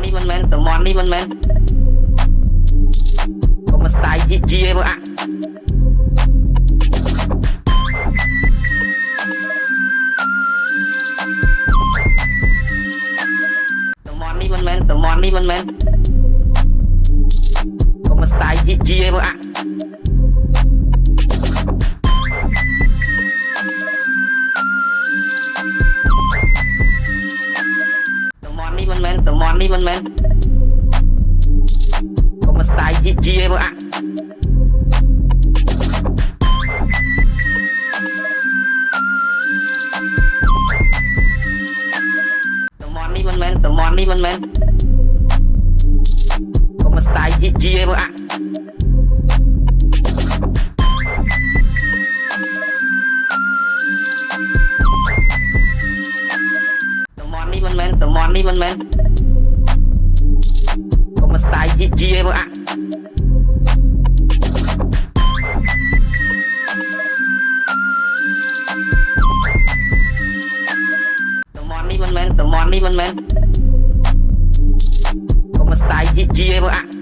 នេះមិនមែនតំននេះមិនមែនកុំស្ដាយជីឯងមកតំននេះមិនមែនតំននេះមិនមែនកុំស្ដាយជីឯងមកនេះមិនមែនតំននេះមិនមែនកុំស្ដាយជីឯងមកតំននេះមិនមែនតំននេះមិនមែនកុំស្ដាយជីឯងមកនេះមិនមែនតំននេះមិនមែនកុំស្ដាយជីឯងមកតំននេះមិនមែនតំននេះមិនមែនកុំស្ដាយជីឯងមក